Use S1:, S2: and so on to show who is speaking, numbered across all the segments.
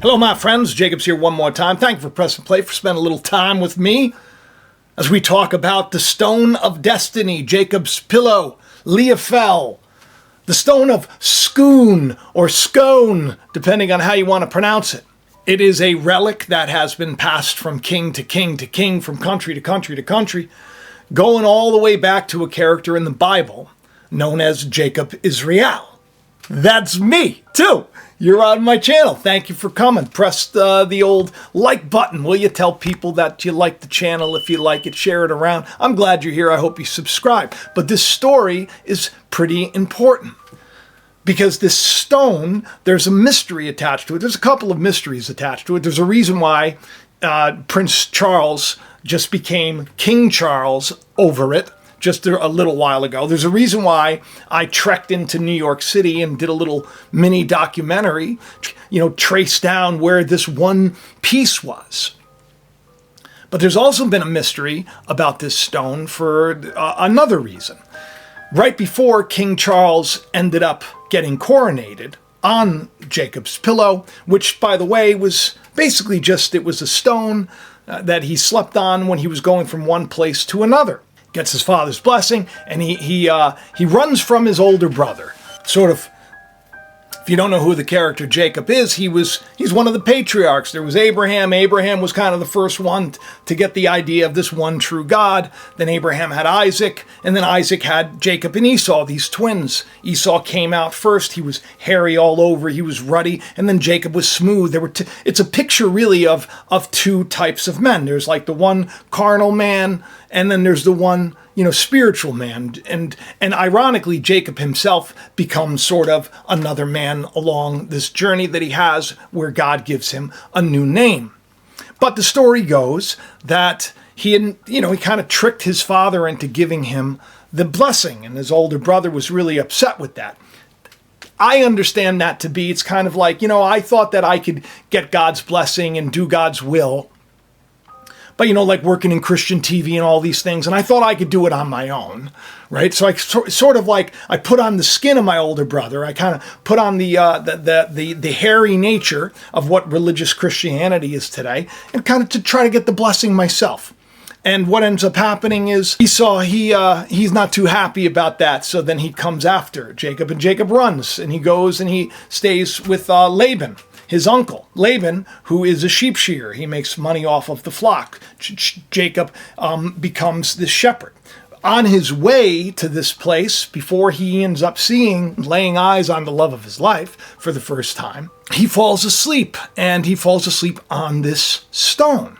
S1: Hello, my friends. Jacob's here one more time. Thank you for pressing play, for spending a little time with me as we talk about the Stone of Destiny, Jacob's Pillow, Leofel, the Stone of Scoon or Scone, depending on how you want to pronounce it. It is a relic that has been passed from king to king to king, from country to country to country, going all the way back to a character in the Bible known as Jacob Israel. That's me, too. You're on my channel. Thank you for coming. Press the old like button. Will you tell people that you like the channel? If you like it, share it around. I'm glad you're here. I hope you subscribe. But this story is pretty important because this stone, there's a mystery attached to it. There's a couple of mysteries attached to it. There's a reason why Prince Charles just became King Charles over it just a little while ago. There's a reason why I trekked into New York City and did a little mini documentary, traced down where this one piece was. But there's also been a mystery about this stone for another reason. Right before King Charles ended up getting coronated on Jacob's Pillow, which, by the way, was basically it was a stone that he slept on when he was going from one place to another. Gets his father's blessing, and he runs from his older brother. Sort of, if you don't know who the character Jacob is, he's one of the patriarchs. There was Abraham. Abraham was kind of the first one to get the idea of this one true God. Then Abraham had Isaac, and then Isaac had Jacob and Esau, these twins. Esau came out first. He was hairy all over. He was ruddy, and then Jacob was smooth. It's a picture really of two types of men. There's like the one carnal man, and then there's the one, spiritual man. And ironically, Jacob himself becomes sort of another man along this journey that he has where God gives him a new name. But the story goes that he kind of tricked his father into giving him the blessing, and his older brother was really upset with that. I understand that to be, it's kind of like, I thought that I could get God's blessing and do God's will. But, like working in Christian TV and all these things, and I thought I could do it on my own, right? So I put on the skin of my older brother. I kind of put on the hairy nature of what religious Christianity is today, and kind of to try to get the blessing myself. And what ends up happening is Esau, he's not too happy about that. So then he comes after Jacob, and Jacob runs, and he goes and he stays with Laban, his uncle. Laban, who is a sheep shearer. He makes money off of the flock. Jacob becomes the shepherd. On his way to this place, before he ends up laying eyes on the love of his life for the first time, he falls asleep, and he falls asleep on this stone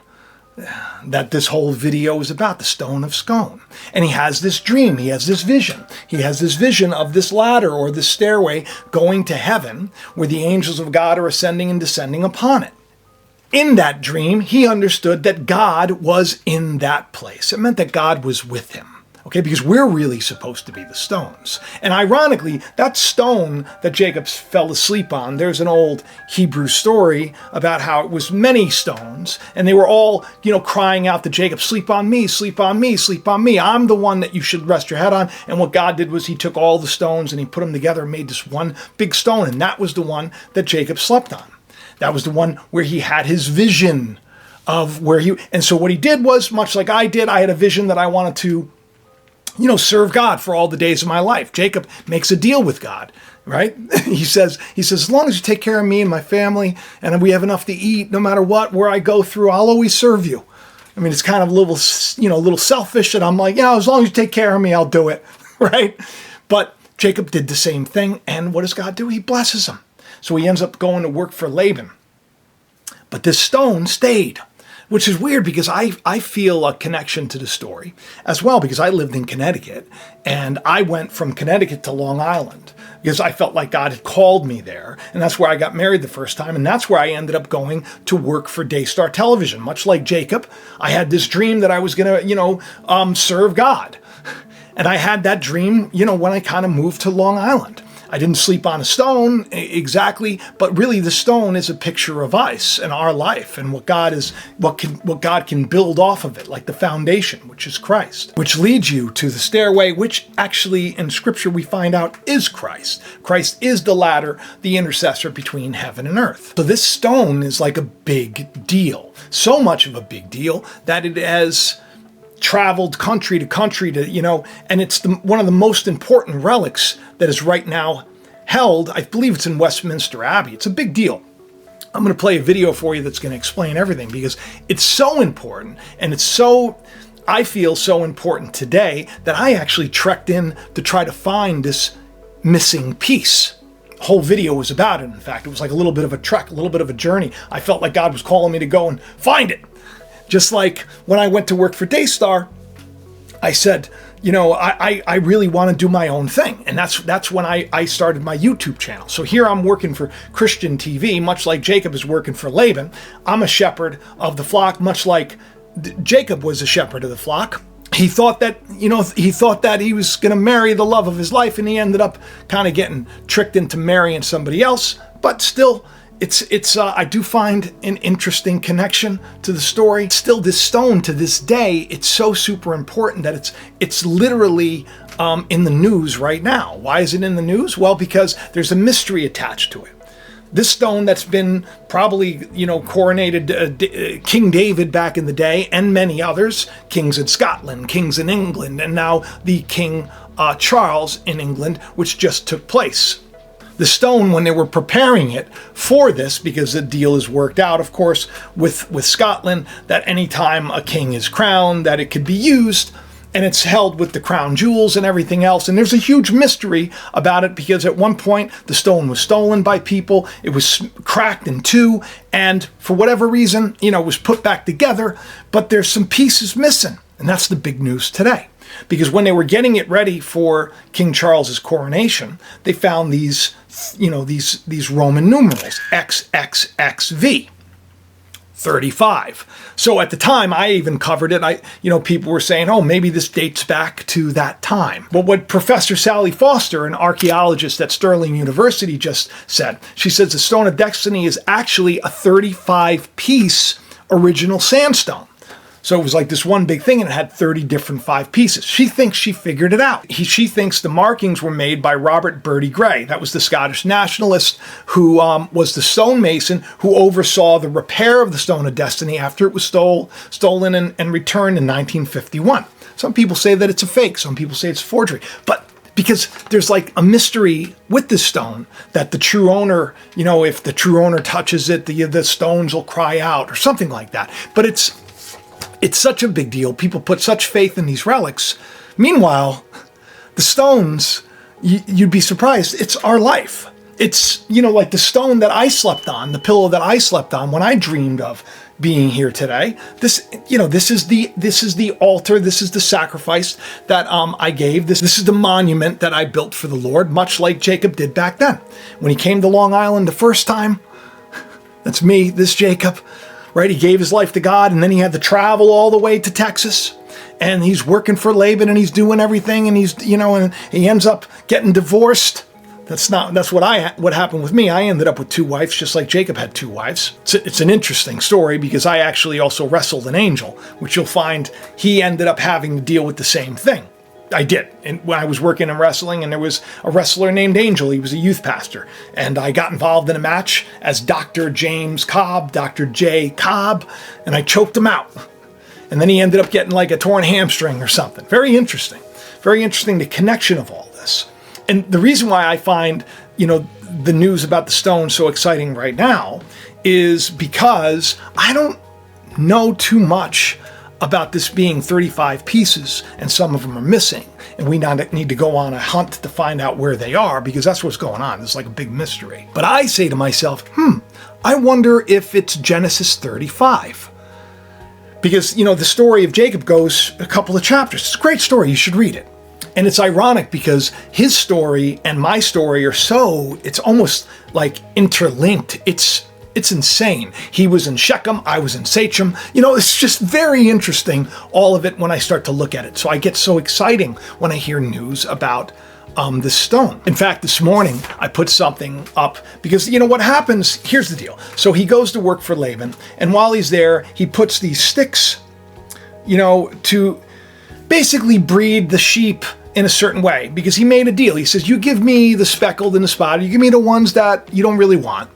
S1: that this whole video is about, the Stone of Scone. And he has this dream, he has this vision. He has this vision of this ladder or this stairway going to heaven where the angels of God are ascending and descending upon it. In that dream, he understood that God was in that place. It meant that God was with him. Okay, because we're really supposed to be the stones. And ironically, that stone that Jacob fell asleep on, there's an old Hebrew story about how it was many stones, and they were all, crying out to Jacob, sleep on me, sleep on me, sleep on me. I'm the one that you should rest your head on. And what God did was he took all the stones and he put them together and made this one big stone, and that was the one that Jacob slept on. That was the one where he had his vision of and so what he did was, much like I did, I had a vision that I wanted to serve God for all the days of my life. Jacob makes a deal with God, right? He says, as long as you take care of me and my family and we have enough to eat, no matter where I go through, I'll always serve you. I mean, it's kind of a little selfish, and I'm like, as long as you take care of me, I'll do it, right? But Jacob did the same thing, and what does God do? He blesses him. So he ends up going to work for Laban. But this stone stayed, which is weird because I feel a connection to the story as well, because I lived in Connecticut, and I went from Connecticut to Long Island because I felt like God had called me there, and that's where I got married the first time, and that's where I ended up going to work for Daystar Television. Much like Jacob, I had this dream that I was going to serve God, and I had that dream when I kind of moved to Long Island. I didn't sleep on a stone exactly, but really the stone is a picture of us and our life and what God can build off of it, like the foundation, which is Christ, which leads you to the stairway, which actually in Scripture we find out is Christ. Christ is the ladder, the intercessor between heaven and earth. So this stone is like a big deal, so much of a big deal that it has traveled country to country and it's one of the most important relics that is right now held. I believe it's in Westminster Abbey. It's a big deal. I'm going to play a video for you that's going to explain everything because it's so important, and I feel so important today that I actually trekked in to try to find this missing piece. The whole video was about it. In fact, it was like a little bit of a trek, a little bit of a journey. I felt like God was calling me to go and find it. Just like when I went to work for Daystar, I said, I really want to do my own thing. And that's when I started my YouTube channel. So here I'm working for Christian TV, much like Jacob is working for Laban. I'm a shepherd of the flock, much like Jacob was a shepherd of the flock. He thought that he was going to marry the love of his life, and he ended up kind of getting tricked into marrying somebody else. But still, I do find an interesting connection to the story. Still, this stone to this day, it's so super important that it's literally in the news right now. Why is it in the news? Well, because there's a mystery attached to it. This stone that's been probably, coronated King David back in the day, and many others, kings in Scotland, kings in England, and now the King Charles in England, which just took place. The stone, when they were preparing it for this, because the deal is worked out, of course, with Scotland, that anytime a king is crowned, that it could be used, and it's held with the crown jewels and everything else. And there's a huge mystery about it because at one point the stone was stolen by people. It was cracked in two, and for whatever reason, it was put back together, but there's some pieces missing. And that's the big news today. Because when they were getting it ready for King Charles's coronation, they found these Roman numerals, XXXV, 35. So at the time, I even covered it. People were saying, oh, maybe this dates back to that time. But what Professor Sally Foster, an archaeologist at Sterling University, just said, she says the Stone of Destiny is actually a 35-piece original sandstone. So it was like this one big thing, and it had 30 different 5 pieces. She thinks she figured it out. She thinks the markings were made by Robert Bertie Gray. That was the Scottish nationalist who was the stonemason who oversaw the repair of the Stone of Destiny after it was stolen and returned in 1951. Some people say that it's a fake. Some people say it's a forgery. But because there's like a mystery with this stone that the true owner, if the true owner touches it, the stones will cry out or something like that. But it's such a big deal. People put such faith in these relics. Meanwhile, the stones, you'd be surprised, it's our life. It's, like the stone that I slept on, the pillow that I slept on when I dreamed of being here today. This is the altar, this is the sacrifice that I gave. This is the monument that I built for the Lord, much like Jacob did back then. When he came to Long Island the first time, that's me, this Jacob. Right, he gave his life to God, and then he had to travel all the way to Texas, and he's working for Laban, and he's doing everything, and and he ends up getting divorced. That's what happened with me. I ended up with 2 wives, just like Jacob had 2 wives. It's an interesting story because I actually also wrestled an angel, which you'll find he ended up having to deal with the same thing. I did. And when I was working in wrestling, and there was a wrestler named Angel, he was a youth pastor, and I got involved in a match as Dr. James Cobb, Dr. J. Cobb, and I choked him out. And then he ended up getting like a torn hamstring or something. Very interesting, the connection of all this. And the reason why I find, the news about the stone so exciting right now is because I don't know too much about this being 35 pieces, and some of them are missing, and we need to go on a hunt to find out where they are, because that's what's going on. It's like a big mystery. But I say to myself, I wonder if it's Genesis 35. Because, the story of Jacob goes a couple of chapters. It's a great story. You should read it. And it's ironic because his story and my story are it's almost like interlinked. It's insane. He was in Shechem, I was in Sachem. It's just very interesting, all of it, when I start to look at it. So I get so exciting when I hear news about this stone. In fact, this morning I put something up because what happens, here's the deal. So he goes to work for Laban, and while he's there, he puts these sticks, to basically breed the sheep in a certain way, because he made a deal. He says, you give me the speckled and the spotted, you give me the ones that you don't really want,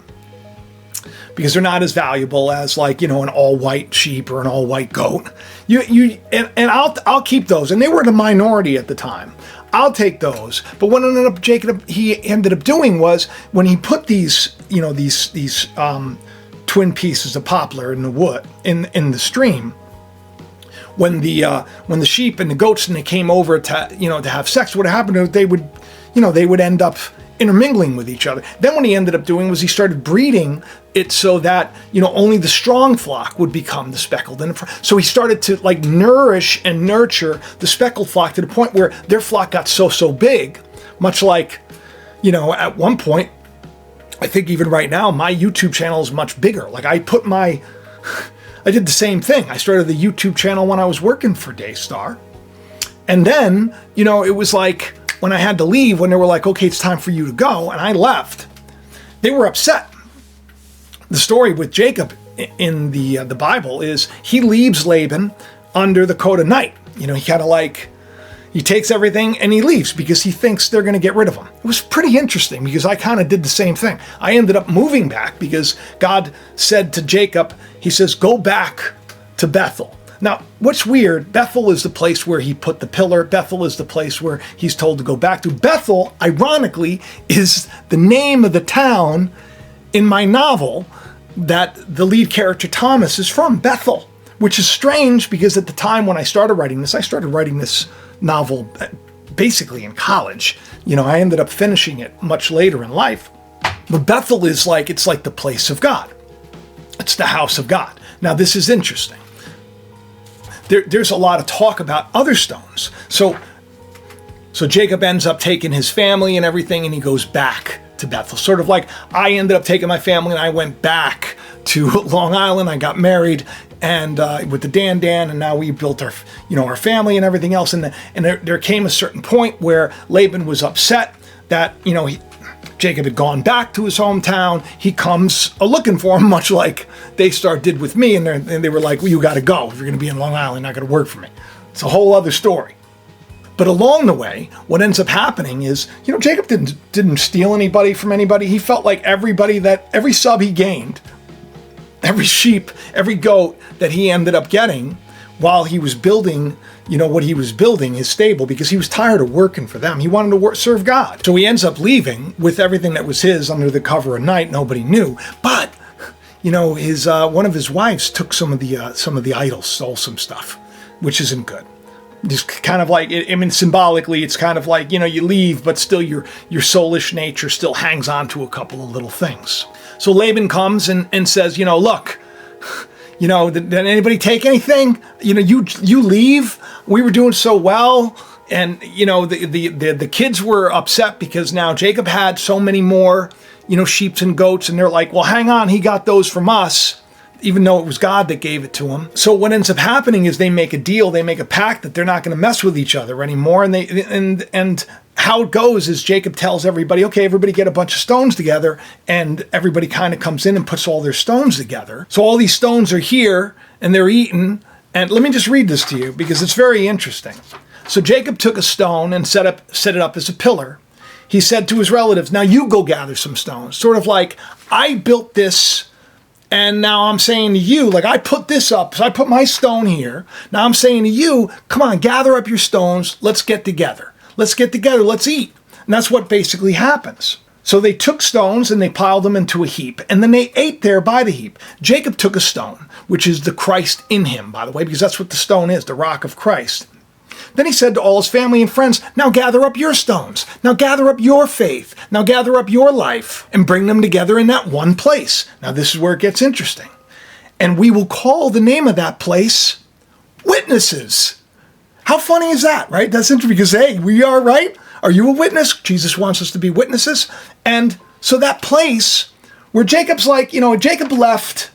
S1: because they're not as valuable as an all-white sheep or an all-white goat. And I'll keep those. And they were the minority at the time. I'll take those. But what he ended up doing was, when he put these twin pieces of poplar in the wood in the stream, when the sheep and the goats and they came over to have sex, what happened? They would end up intermingling with each other. Then what he ended up doing was he started breeding it so that only the strong flock would become the speckled. And so he started to nourish and nurture the speckled flock to the point where their flock got so big, much like at one point, I think even right now, my YouTube channel is much bigger. I did the same thing. I started the YouTube channel when I was working for Daystar. And then, it was like when I had to leave, when they were like, okay, it's time for you to go, and I left, they were upset. The story with Jacob in the Bible is he leaves Laban under the coat of night. He kind of he takes everything and he leaves because he thinks they're going to get rid of him. It was pretty interesting because I kind of did the same thing. I ended up moving back because God said to Jacob, he says, go back to Bethel. Now, what's weird, Bethel is the place where he put the pillar. Bethel is the place where he's told to go back to. Bethel, ironically, is the name of the town in my novel that the lead character Thomas is from, Bethel, which is strange because at the time when I started writing this novel basically in college. I ended up finishing it much later in life. But Bethel is it's like the place of God. It's the house of God. Now, this is interesting. There's a lot of talk about other stones. So Jacob ends up taking his family and everything, and he goes back to Bethel. Sort of like I ended up taking my family and I went back to Long Island. I got married and with the Dan, and now we built our our family and everything else. And there came a certain point where Laban was upset that Jacob had gone back to his hometown. He comes looking for him, much like Daystar did with me, and they were like, well, you got to go. If you're going to be in Long Island, not going to work for me. It's a whole other story. But along the way, what ends up happening is, Jacob didn't steal anybody from anybody. He felt like every sub he gained, every sheep, every goat that he ended up getting while he was building, what he was building, his stable, because he was tired of working for them. He wanted to serve God. So he ends up leaving with everything that was his under the cover of night. Nobody knew. But, his one of his wives took some of the idols, stole some stuff, which isn't good. Just kind of symbolically, it's kind of you leave, but still your soulish nature still hangs on to a couple of little things. So Laban comes and says, look, did anybody take anything? You leave. We were doing so well. And, the kids were upset because now Jacob had so many more, sheep and goats. And they're like, well, hang on. He got those from us, even though it was God that gave it to him. So what ends up happening is they make a deal. They make a pact that they're not going to mess with each other anymore. And how it goes is Jacob tells everybody, okay, everybody get a bunch of stones together, and everybody kind of comes in and puts all their stones together. So all these stones are here and they're eaten. And let me just read this to you because it's very interesting. So Jacob took a stone and set it up as a pillar. He said to his relatives, now you go gather some stones. Sort of like, I built this, and now I'm saying to you, I put this up, so I put my stone here. Now I'm saying to you, come on, gather up your stones. Let's get together. Let's get together. Let's eat. And that's what basically happens. So they took stones and they piled them into a heap, and then they ate there by the heap. Jacob took a stone, which is the Christ in him, by the way, because that's what the stone is, the rock of Christ. Then he said to all his family and friends, now gather up your stones. Now gather up your faith. Now gather up your life and bring them together in that one place. Now this is where it gets interesting. And we will call the name of that place Witnesses. How funny is that, right? That's interesting because, hey, we are, right? Are you a witness? Jesus wants us to be witnesses. And so that place where Jacob's Jacob left,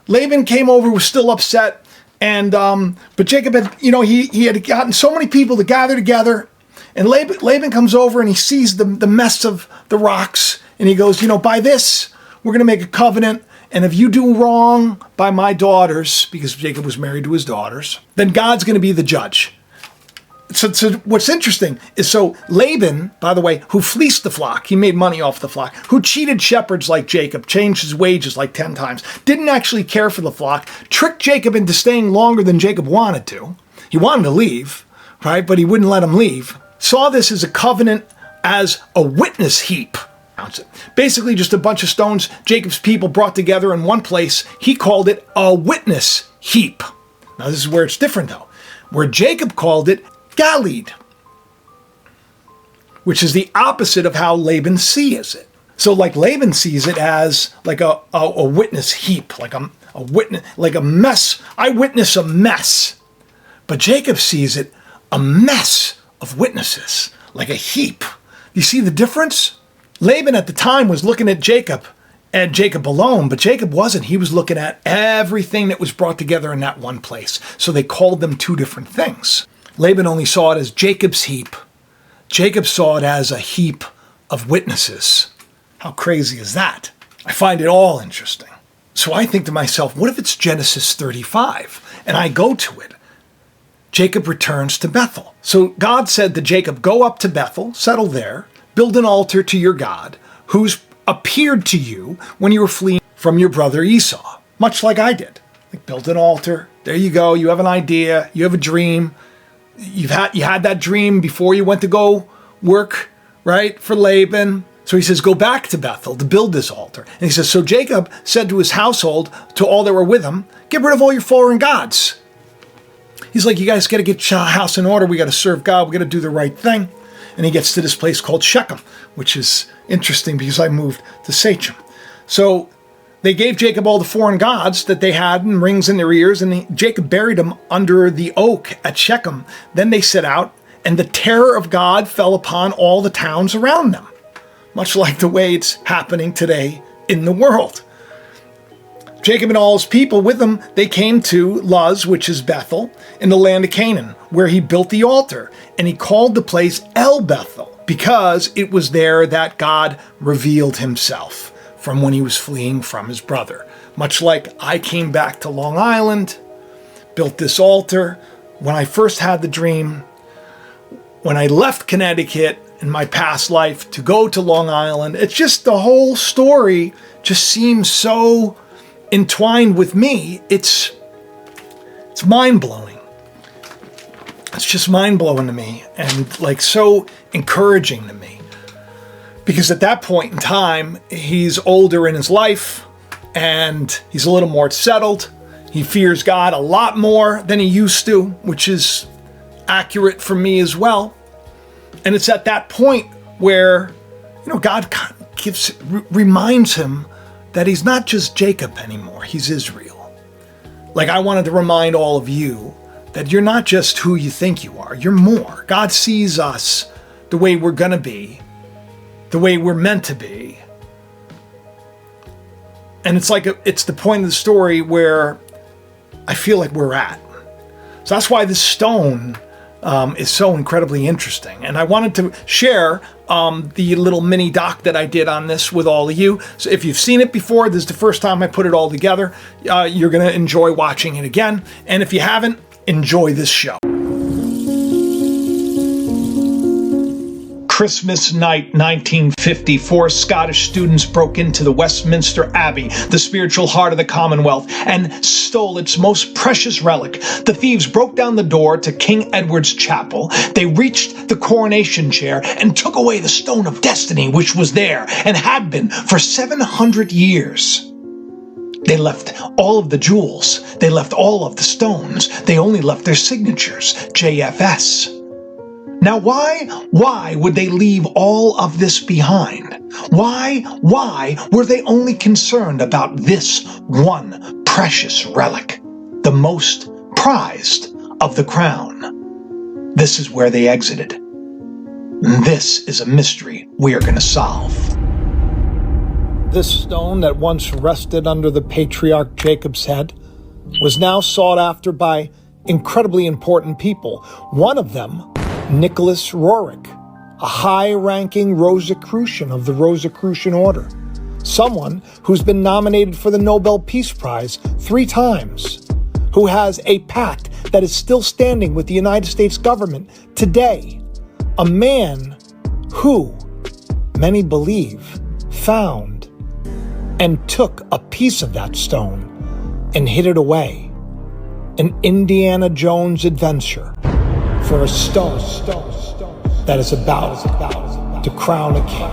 S1: Laban came over, was still upset. And, but Jacob had, he had gotten so many people to gather together, And Laban comes over and he sees the mess of the rocks. And he goes, by this, we're going to make a covenant. And if you do wrong by my daughters, because Jacob was married to his daughters, then God's going to be the judge. So what's interesting is, so Laban, by the way, who fleeced the flock, he made money off the flock, who cheated shepherds like Jacob, changed his wages like 10 times, didn't actually care for the flock, tricked Jacob into staying longer than Jacob wanted to. He wanted to leave, right? But he wouldn't let him leave. Saw this as a covenant, as a witness heap. Basically just a bunch of stones Jacob's people brought together in one place. He called it a witness heap. Now this is where it's different though. Where Jacob called it Galeed, which is the opposite of how Laban sees it. So like Laban sees it as like a witness heap, like a witness, like a mess. I witness a mess. But Jacob sees it a mess of witnesses, like a heap. You see the difference? Laban at the time was looking at Jacob alone, but Jacob wasn't. He was looking at everything that was brought together in that one place. So they called them two different things. Laban only saw it as Jacob's heap. Jacob saw it as a heap of witnesses. How crazy is that? I find it all interesting. So I think to myself, what if it's Genesis 35 and I go to it? Jacob returns to Bethel. So God said to Jacob, go up to Bethel, settle there, build an altar to your God, who's appeared to you when you were fleeing from your brother Esau, much like I did. Like, build an altar. There you go. You have an idea. You have a dream. You had that dream before you went to go work, right, for Laban. So he says, go back to Bethel to build this altar. And he says, so Jacob said to his household, to all that were with him, get rid of all your foreign gods. He's like, you guys got to get your house in order. We got to serve God. We got to do the right thing. And he gets to this place called Shechem, which is interesting because I moved to Sachem. So they gave Jacob all the foreign gods that they had and rings in their ears, and Jacob buried them under the oak at Shechem. Then they set out, and the terror of God fell upon all the towns around them, much like the way it's happening today in the world. Jacob and all his people with him, they came to Luz, which is Bethel, in the land of Canaan, where he built the altar, and he called the place El Bethel, because it was there that God revealed himself from when he was fleeing from his brother. Much like I came back to Long Island, built this altar. When I first had the dream, when I left Connecticut in my past life to go to Long Island, it's just the whole story just seems so entwined with me. It's mind-blowing. It's just mind-blowing to me and like so encouraging to me. Because at that point in time, he's older in his life and he's a little more settled. He fears God a lot more than he used to, which is accurate for me as well. And it's at that point where, God reminds him that he's not just Jacob anymore, he's Israel. Like I wanted to remind all of you that you're not just who you think you are, you're more. God sees us the way we're gonna be, the way we're meant to be. And it's like, it's the point of the story where I feel like we're at. So that's why this stone is so incredibly interesting. And I wanted to share the little mini doc that I did on this with all of you. So if you've seen it before, this is the first time I put it all together. You're going to enjoy watching it again. And if you haven't, enjoy this show. Christmas night, 1954, Scottish students broke into the Westminster Abbey, the spiritual heart of the Commonwealth, and stole its most precious relic. The thieves broke down the door to King Edward's chapel. They reached the coronation chair and took away the stone of destiny, which was there and had been for 700 years. They left all of the jewels. They left all of the stones. They only left their signatures, JFS. Now, why would they leave all of this behind? Why were they only concerned about this one precious relic, the most prized of the crown? This is where they exited. This is a mystery we are going to solve. This stone that once rested under the patriarch Jacob's head was now sought after by incredibly important people. One of them Nicholas Roerich, a high-ranking Rosicrucian of the Rosicrucian Order, someone who's been nominated for the Nobel Peace Prize 3 times, who has a pact that is still standing with the United States government today, a man who, many believe, found and took a piece of that stone and hid it away. An Indiana Jones adventure for a stone that is about to crown a king.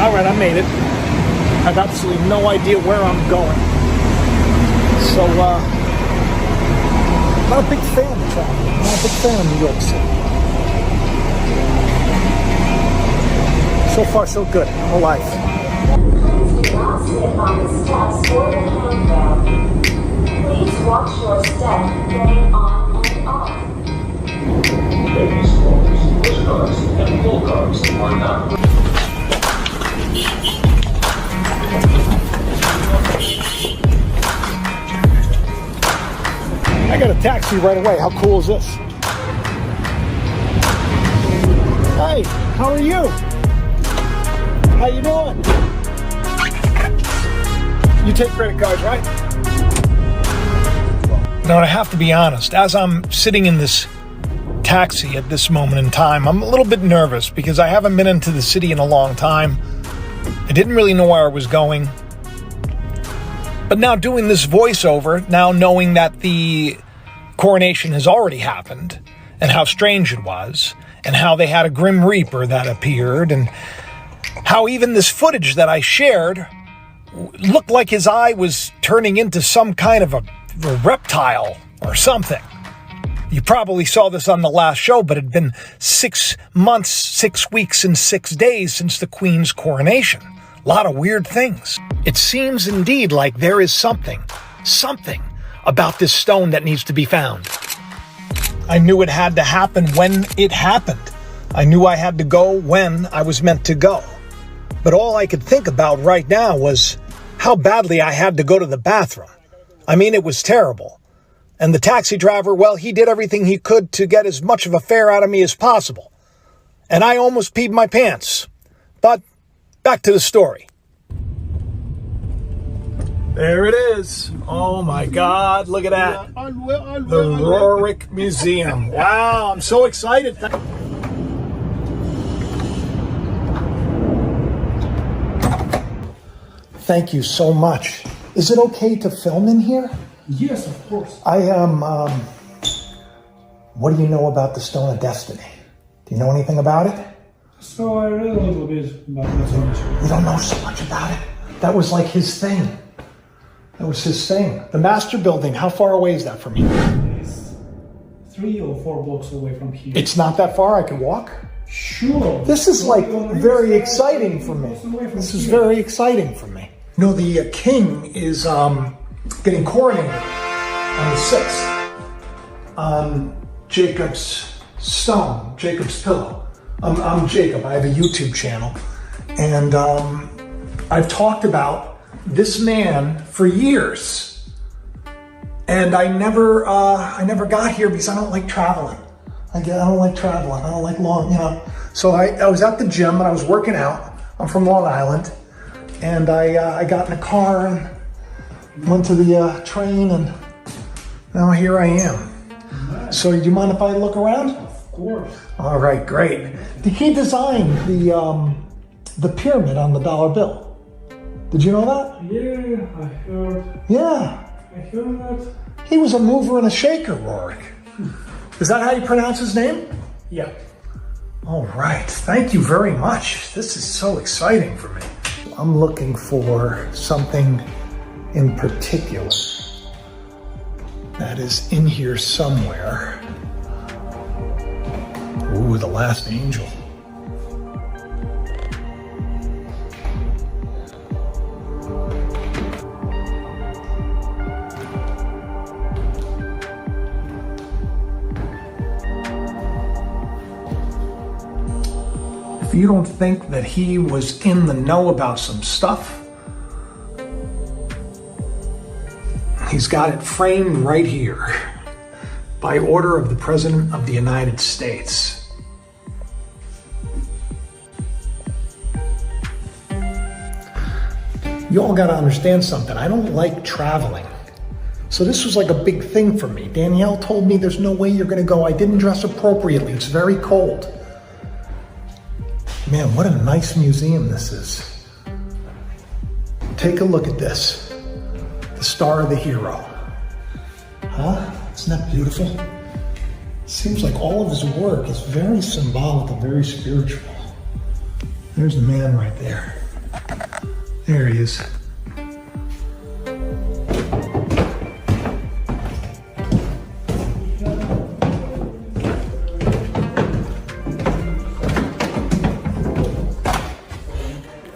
S1: All right, I made it. I have absolutely no idea where I'm going. So, I'm not a big fan of traveling. I'm not a big fan of New York City. So far, so good. No life.
S2: Please watch your step going on and off.
S3: Ladies, push cars and pull cars are not.
S1: I got a taxi right away. How cool is this? Hey, how are you? How you doing? You take credit cards, right? Now, I have to be honest. As I'm sitting in this taxi at this moment in time, I'm a little bit nervous because I haven't been into the city in a long time. I didn't really know where I was going. But now doing this voiceover, now knowing that the coronation has already happened, and how strange it was, and how they had a Grim Reaper that appeared, and how even this footage that I shared looked like his eye was turning into some kind of a reptile or something. You probably saw this on the last show, but it had been 6 months, 6 weeks, and 6 days since the Queen's coronation. A lot of weird things. It seems indeed like there is something about this stone that needs to be found. I knew it had to happen when it happened. I knew I had to go when I was meant to go. But all I could think about right now was how badly I had to go to the bathroom. I mean, it was terrible. And the taxi driver, well, he did everything he could to get as much of a fare out of me as possible. And I almost peed my pants. But back to the story. There it is. Oh my God, look at that. The Roerich Museum. Wow, I'm so excited. Thank you so much. Is it okay to film in here?
S4: Yes, of course.
S1: I am, what do you know about the Stone of Destiny? Do you know anything about it?
S4: So I read a little bit, but not so much.
S1: You don't know so much about it? That was like his thing. That was his thing. The Master Building, how far away is that from here?
S4: It's 3 or 4 blocks away from here.
S1: It's not that far, I can walk?
S4: Sure.
S1: This is like very exciting for me. This is very exciting for me. You know, the king is getting coronated on the 6th on Jacob's stone, Jacob's pillow. I'm Jacob, I have a YouTube channel, and I've talked about this man for years, and I never got here because I don't like traveling. I don't like traveling. I don't like long, you know. So I was at the gym and I was working out. I'm from Long Island, and I got in a car and went to the train, and now here I am. So do you mind if I look around?
S4: Of course.
S1: All right, great. He designed the pyramid on the dollar bill. Did you know that?
S4: Yeah, I heard.
S1: Yeah.
S4: I heard that.
S1: He was a mover and a shaker, Roerich. Is that how you pronounce his name?
S4: Yeah.
S1: All right. Thank you very much. This is so exciting for me. I'm looking for something in particular that is in here somewhere. Ooh, the last angel. If you don't think that he was in the know about some stuff, He's got it framed right here by order of the President of the United States. You all gotta understand something. I don't like traveling. So this was like a big thing for me. Danielle told me there's no way you're gonna go. I didn't dress appropriately. It's very cold. Man, what a nice museum this is. Take a look at this. The Star of the Hero. Huh? Isn't that beautiful? Seems like all of his work is very symbolic and very spiritual. There's the man right there. There he is.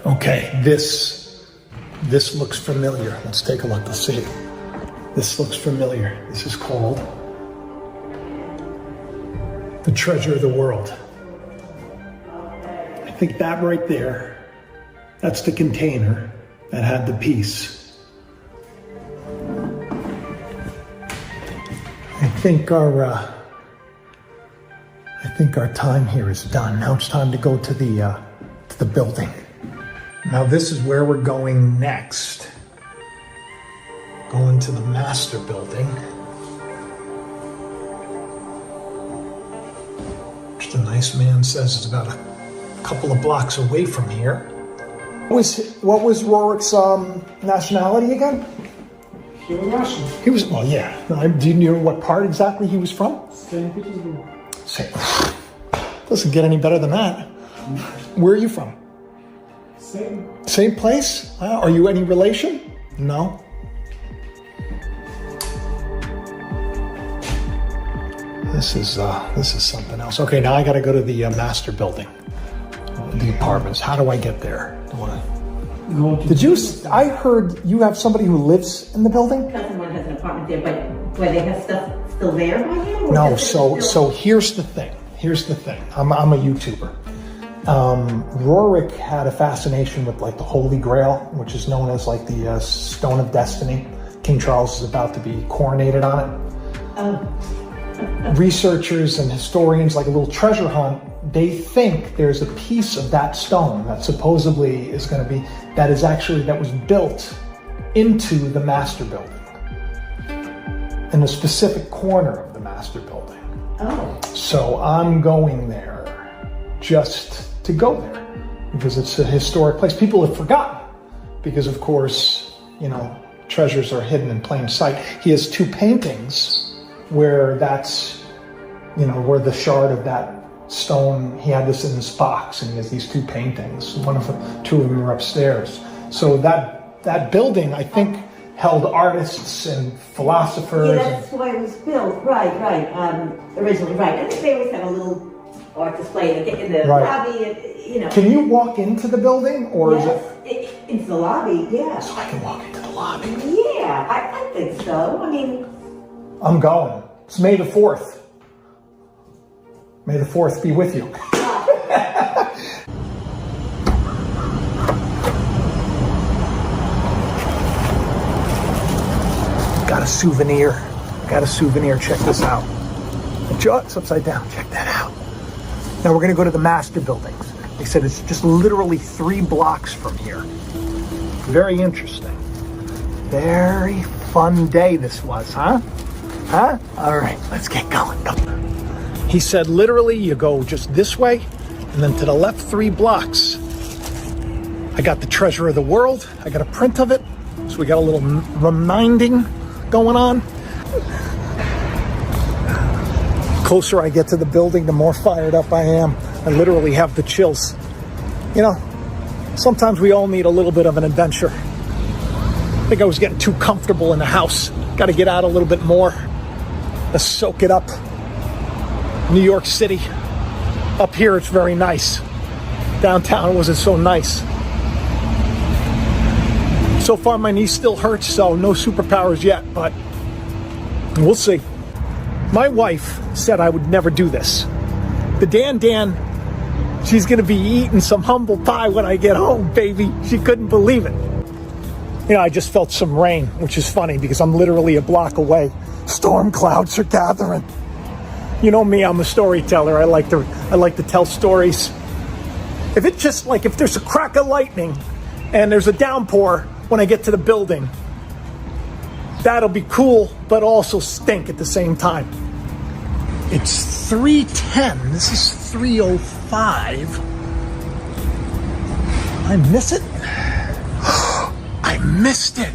S1: Okay, this looks familiar. Let's take a look to see. This looks familiar. This is called the Treasure of the World. I think that right there, that's the container that had the piece. I think our time here is done. Now it's time to go to the building. Now this is where we're going next. Going to the master building. Which the nice man says is about a couple of blocks away from here. What was Roerich's nationality again?
S4: He was Russian.
S1: He was, well, yeah. Do you know what part exactly he was from?
S4: St. Petersburg.
S1: Doesn't get any better than that. Where are you from? Same place? Are you any relation? No. This is something else. Okay, now I got to go to the master building, the apartments. How do I get there? I heard you have somebody who lives in the building?
S5: Someone has an apartment there, but where they have stuff still there by him?
S1: No, so here's the thing. I'm a YouTuber. Roerich had a fascination with like the Holy Grail, which is known as like the Stone of Destiny. King Charles is about to be coronated on it. Researchers and historians, like a little treasure hunt, they think there's a piece of that stone that supposedly is going to be, that was built into the master building, in a specific corner of the master building.
S5: Oh.
S1: So I'm going there just to go there because it's a historic place. People have forgotten because, of course, treasures are hidden in plain sight. He has two paintings where that's, where the shard of that stone, he had this in this box, and he has these two paintings. Two of them are upstairs. So that building, I think, held artists and philosophers.
S5: Yeah, that's why it was built. Right. Originally, right. I think they always have a little art display in the lobby.
S1: Can you walk into the building, or
S5: yes,
S1: is it
S5: into the lobby? Yeah.
S1: So I can walk into the lobby.
S5: Yeah, I think so. I mean,
S1: I'm going. It's May the 4th. May the 4th be with you. Got a souvenir. Check this out. It's upside down. Check that out. Now we're going to go to the master buildings. They said it's just literally 3 blocks from here. Very interesting. Very fun day this was, huh? All right, let's get going. He said literally you go just this way and then to the left 3 blocks. I got the Treasure of the World. I got a print of it. So we got a little reminding going on. Closer I get to the building, the more fired up I am. I literally have the chills. Sometimes we all need a little bit of an adventure. I think I was getting too comfortable in the house. Got to get out a little bit more. Let's soak it up. New York City. Up here it's very nice. Downtown wasn't so nice. So far my knee still hurts, so no superpowers yet, but we'll see. My wife said I would never do this. The Dan, she's gonna be eating some humble pie when I get home, baby. She couldn't believe it. You know, I just felt some rain, which is funny because I'm literally a block away. Storm clouds are gathering. You know me, I'm a storyteller. I like to tell stories. If it's just like, if there's a crack of lightning and there's a downpour when I get to the building, that'll be cool, but also stink at the same time. It's 3:10. This is 3:05. I miss it? I missed it.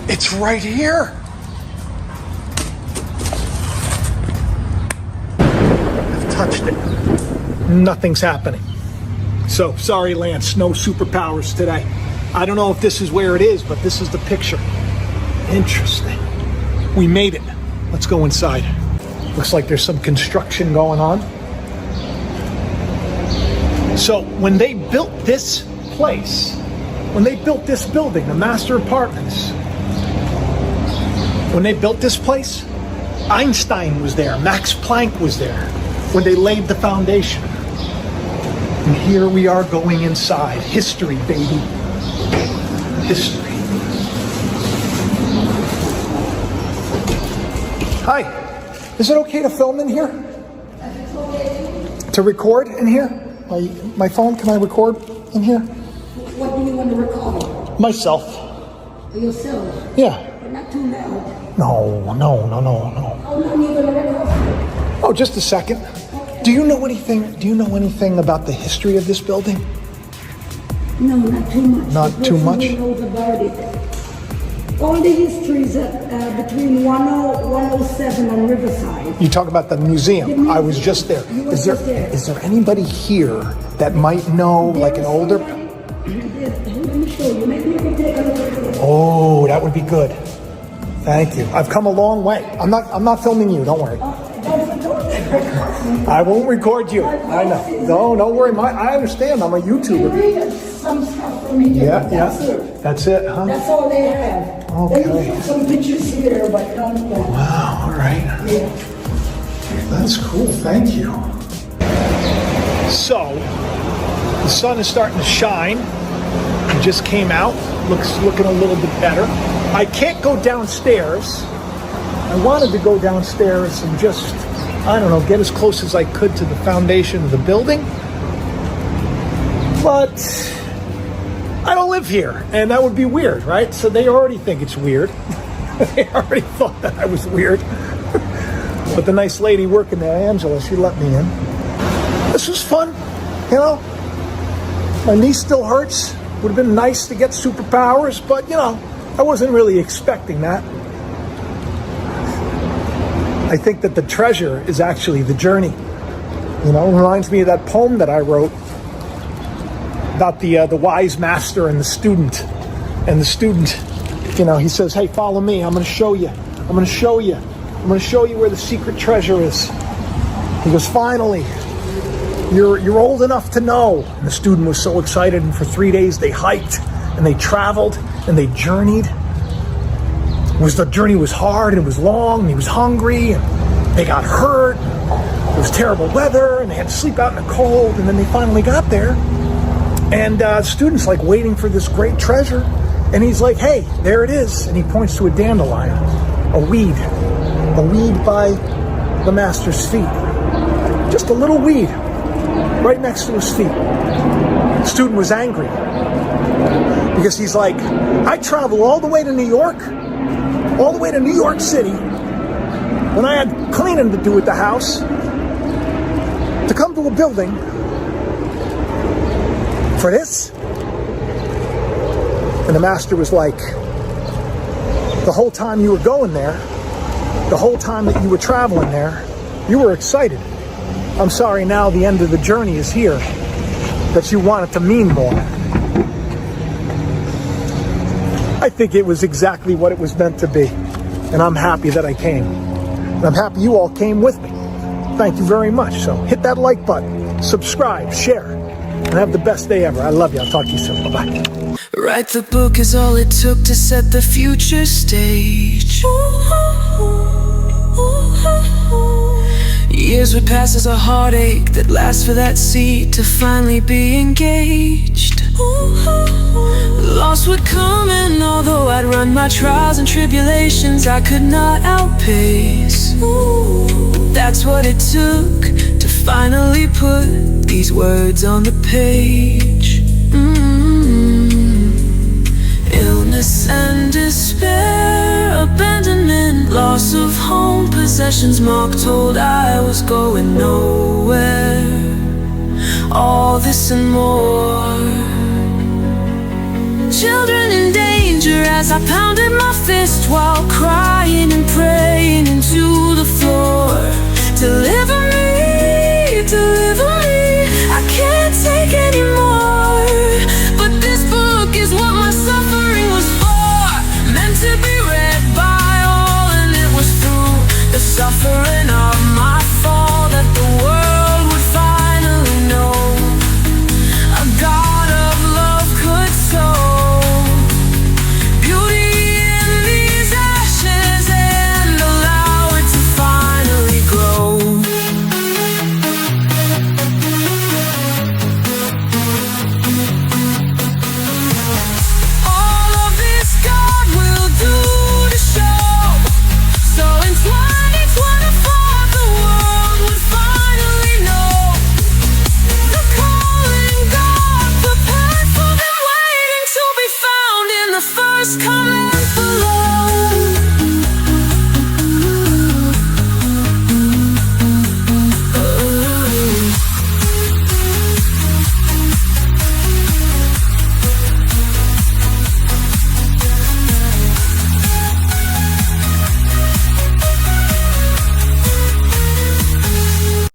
S1: It's right here. I've touched it. Nothing's happening. So, sorry, Lance, no superpowers today. I don't know if this is where it is, but this is the picture. Interesting. We made it. Let's go inside. Looks like there's some construction going on. So, when they built this place, when they built this building, the master apartments, when they built this place, Einstein was there, Max Planck was there, when they laid the foundation. And here we are going inside. History, baby. History. Hi. Is it okay to film in here? To record in here? My phone, can I record in here?
S6: What do you want to record?
S1: Myself.
S6: Yourself?
S1: Yeah.
S6: But not too loud.
S1: No.
S6: Oh, no, you're going to record?
S1: Oh, just a second. Do you know anything about the history of this building?
S6: No, not too much.
S1: Not
S6: The
S1: too
S6: person
S1: much?
S6: who knows about it. All the histories between 107 and Riverside.
S1: You talk about the museum. I was just there.
S6: You were
S1: Is there
S6: just there.
S1: is there anybody here that might know, like an older?
S6: Let me show you. Maybe you can take a look at it.
S1: Oh, that would be good. Thank you. I've come a long way. I'm not filming you. Don't worry. I won't record you. I know. No, don't worry. I understand. I'm a YouTuber.
S6: Read some stuff from here.
S1: That's it, huh?
S6: That's all they have.
S1: Okay.
S6: They put some pictures here, but don't know.
S1: Wow. All right.
S6: Yeah.
S1: That's cool. Thank you. So, the sun is starting to shine. It just came out. Looking a little bit better. I can't go downstairs. I wanted to go downstairs and just, I don't know, get as close as I could to the foundation of the building. But I don't live here, and that would be weird, right? So they already think it's weird. They already thought that I was weird. But the nice lady working there, Angela, she let me in. This was fun, you know. My knee still hurts. Would have been nice to get superpowers, but, you know, I wasn't really expecting that. I think that the treasure is actually the journey. You know, it reminds me of that poem that I wrote about the wise master and the student. And the student, you know, he says, "Hey, follow me. I'm going to show you. I'm going to show you. I'm going to show you where the secret treasure is." He goes, "Finally, you're old enough to know." And the student was so excited, and for 3 days they hiked and they traveled and they journeyed. The journey was hard and it was long and he was hungry and they got hurt. It was terrible weather and they had to sleep out in the cold, and then they finally got there. And students like waiting for this great treasure, and he's like, "Hey, there it is." And he points to a dandelion, a weed by the master's feet. Just a little weed right next to his feet. The student was angry because he's like, "I traveled all the way to New York, all the way to New York City, when I had cleaning to do at the house, to come to a building for this?" And the master was like, "The whole time you were going there, the whole time that you were traveling there, you were excited. I'm sorry now the end of the journey is here, that you want it to mean more." I think it was exactly what it was meant to be. And I'm happy that I came. And I'm happy you all came with me. Thank you very much. So hit that like button, subscribe, share, and have the best day ever. I love you. I'll talk to you soon. Bye-bye.
S7: Write the book is all it took to set the future stage. Years would pass as a heartache that lasts for that seed to finally be engaged. Lost would come, and although I'd run my trials and tribulations, I could not outpace. Ooh, that's what it took to finally put these words on the page. Illness and despair, abandonment, loss of home, possessions, Mark told I was going nowhere. All this and more. Children in danger as I pounded my fist while crying and praying into